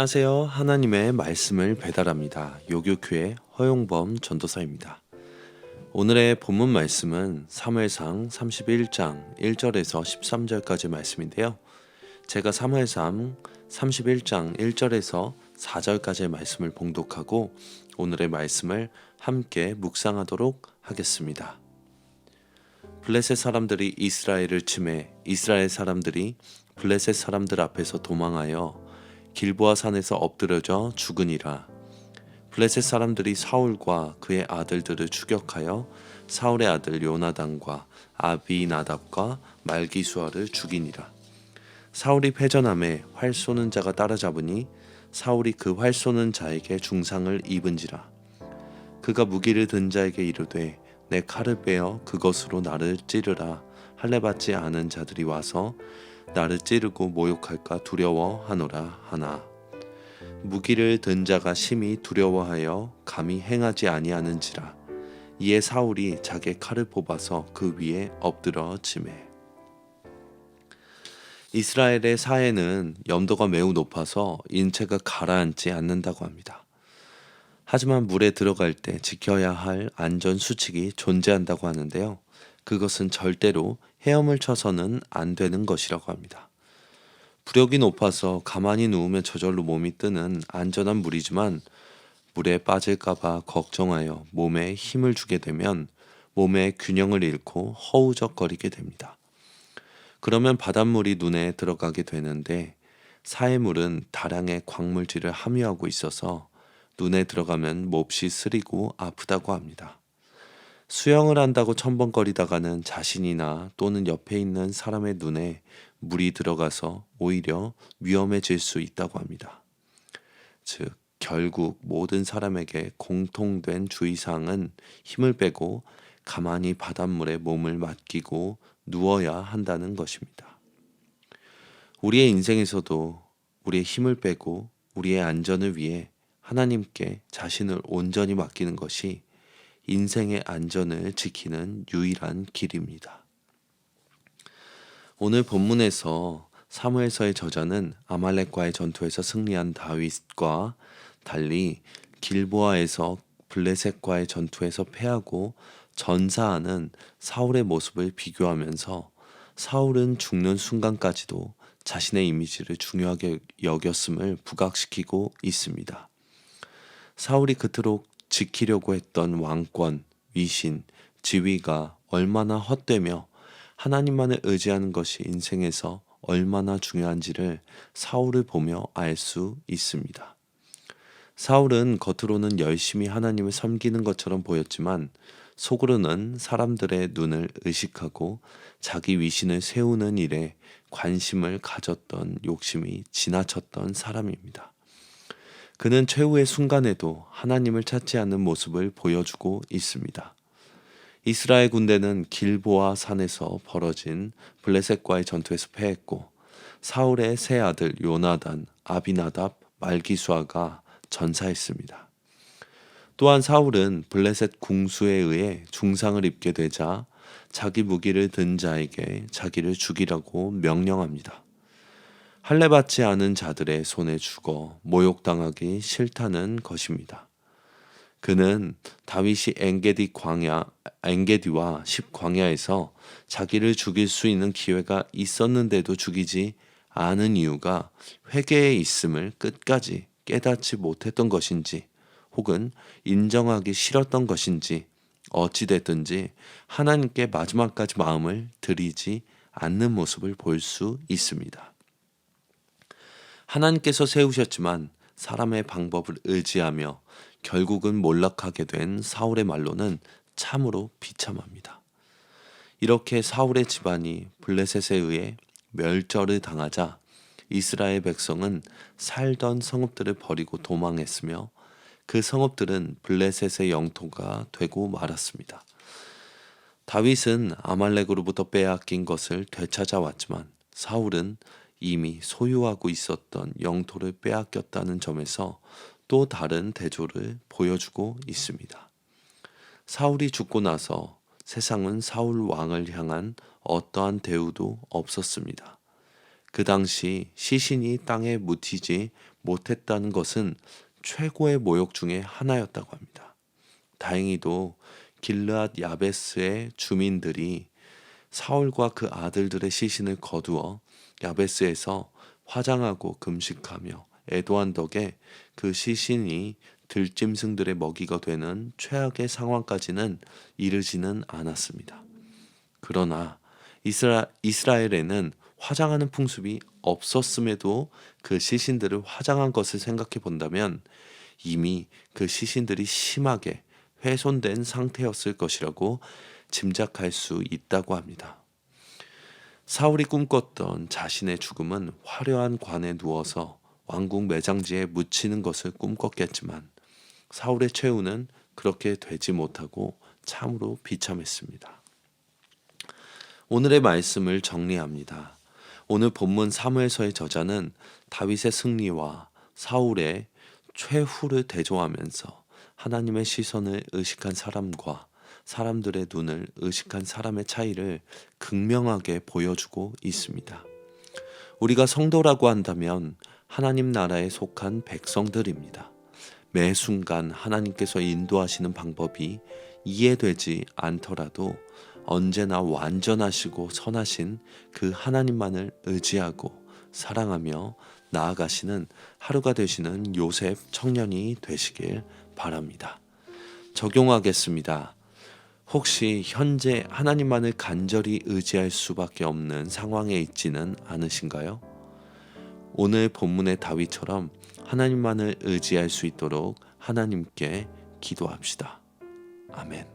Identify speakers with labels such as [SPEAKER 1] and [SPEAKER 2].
[SPEAKER 1] 안녕하세요. 하나님의 말씀을 배달합니다. 요교교회 허용범 전도사입니다. 오늘의 본문 말씀은 사무엘상 31장 1절에서 13절까지 말씀인데요. 제가 사무엘상 31장 1절에서 4절까지의 말씀을 봉독하고 오늘의 말씀을 함께 묵상하도록 하겠습니다. 블레셋 사람들이 이스라엘을 침해 이스라엘 사람들이 블레셋 사람들 앞에서 도망하여 길보아 산에서 엎드려져 죽으니라. 블레셋 사람들이 사울과 그의 아들들을 추격하여 사울의 아들 요나단과 아비나답과 말기수아를 죽이니라. 사울이 패전함에 활 쏘는 자가 따라잡으니 사울이 그 활 쏘는 자에게 중상을 입은지라. 그가 무기를 든 자에게 이르되 내 칼을 빼어 그것으로 나를 찌르라. 할례 받지 않은 자들이 와서 나를 찌르고 모욕할까 두려워하노라 하나. 무기를 든 자가 심히 두려워하여 감히 행하지 아니하는지라. 이에 사울이 자기 칼을 뽑아서 그 위에 엎드러 치매. 이스라엘의 사해는 염도가 매우 높아서 인체가 가라앉지 않는다고 합니다. 하지만 물에 들어갈 때 지켜야 할 안전 수칙이 존재한다고 하는데요. 그것은 절대로 헤엄을 쳐서는 안 되는 것이라고 합니다. 부력이 높아서 가만히 누우면 저절로 몸이 뜨는 안전한 물이지만 물에 빠질까봐 걱정하여 몸에 힘을 주게 되면 몸의 균형을 잃고 허우적거리게 됩니다. 그러면 바닷물이 눈에 들어가게 되는데 사해물은 다량의 광물질을 함유하고 있어서 눈에 들어가면 몹시 쓰리고 아프다고 합니다. 수영을 한다고 첨벙거리다가는 자신이나 또는 옆에 있는 사람의 눈에 물이 들어가서 오히려 위험해질 수 있다고 합니다. 즉, 결국 모든 사람에게 공통된 주의사항은 힘을 빼고 가만히 바닷물에 몸을 맡기고 누워야 한다는 것입니다. 우리의 인생에서도 우리의 힘을 빼고 우리의 안전을 위해 하나님께 자신을 온전히 맡기는 것이 인생의 안전을 지키는 유일한 길입니다. 오늘 본문에서 사무엘서의 저자는 아말렉과의 전투에서 승리한 다윗과 달리 길보아에서 블레셋과의 전투에서 패하고 전사하는 사울의 모습을 비교하면서 사울은 죽는 순간까지도 자신의 이미지를 중요하게 여겼음을 부각시키고 있습니다. 사울이 그토록 지키려고 했던 왕권, 위신, 지위가 얼마나 헛되며 하나님만을 의지하는 것이 인생에서 얼마나 중요한지를 사울을 보며 알 수 있습니다. 사울은 겉으로는 열심히 하나님을 섬기는 것처럼 보였지만 속으로는 사람들의 눈을 의식하고 자기 위신을 세우는 일에 관심을 가졌던 욕심이 지나쳤던 사람입니다. 그는 최후의 순간에도 하나님을 찾지 않는 모습을 보여주고 있습니다. 이스라엘 군대는 길보아 산에서 벌어진 블레셋과의 전투에서 패했고 사울의 세 아들 요나단, 아비나답, 말기수아가 전사했습니다. 또한 사울은 블레셋 궁수에 의해 중상을 입게 되자 자기 무기를 든 자에게 자기를 죽이라고 명령합니다. 할례 받지 않은 자들의 손에 죽어 모욕당하기 싫다는 것입니다. 그는 다윗이 엔게디와 십광야에서 자기를 죽일 수 있는 기회가 있었는데도 죽이지 않은 이유가 회개에 있음을 끝까지 깨닫지 못했던 것인지 혹은 인정하기 싫었던 것인지 어찌됐든지 하나님께 마지막까지 마음을 들이지 않는 모습을 볼 수 있습니다. 하나님께서 세우셨지만 사람의 방법을 의지하며 결국은 몰락하게 된 사울의 말로는 참으로 비참합니다. 이렇게 사울의 집안이 블레셋에 의해 멸절을 당하자 이스라엘 백성은 살던 성읍들을 버리고 도망했으며 그 성읍들은 블레셋의 영토가 되고 말았습니다. 다윗은 아말렉으로부터 빼앗긴 것을 되찾아왔지만 사울은 이미 소유하고 있었던 영토를 빼앗겼다는 점에서 또 다른 대조를 보여주고 있습니다. 사울이 죽고 나서 세상은 사울 왕을 향한 어떠한 대우도 없었습니다. 그 당시 시신이 땅에 묻히지 못했다는 것은 최고의 모욕 중에 하나였다고 합니다. 다행히도 길르앗 야베스의 주민들이 사울과 그 아들들의 시신을 거두어 야베스에서 화장하고 금식하며 애도한 덕에 그 시신이 들짐승들의 먹이가 되는 최악의 상황까지는 이르지는 않았습니다. 그러나 이스라엘에는 화장하는 풍습이 없었음에도 그 시신들을 화장한 것을 생각해 본다면 이미 그 시신들이 심하게 훼손된 상태였을 것이라고 짐작할 수 있다고 합니다. 사울이 꿈꿨던 자신의 죽음은 화려한 관에 누워서 왕궁 매장지에 묻히는 것을 꿈꿨겠지만 사울의 최후는 그렇게 되지 못하고 참으로 비참했습니다. 오늘의 말씀을 정리합니다. 오늘 본문 사무엘서의 저자는 다윗의 승리와 사울의 최후를 대조하면서 하나님의 시선을 의식한 사람과 사람들의 눈을 의식한 사람의 차이를 극명하게 보여주고 있습니다. 우리가 성도라고 한다면 하나님 나라에 속한 백성들입니다. 매 순간 하나님께서 인도하시는 방법이 이해되지 않더라도 언제나 완전하시고 선하신 그 하나님만을 의지하고 사랑하며 나아가시는 하루가 되시는 요셉 청년이 되시길 바랍니다. 적용하겠습니다. 혹시 현재 하나님만을 간절히 의지할 수밖에 없는 상황에 있지는 않으신가요? 오늘 본문의 다윗처럼 하나님만을 의지할 수 있도록 하나님께 기도합시다. 아멘.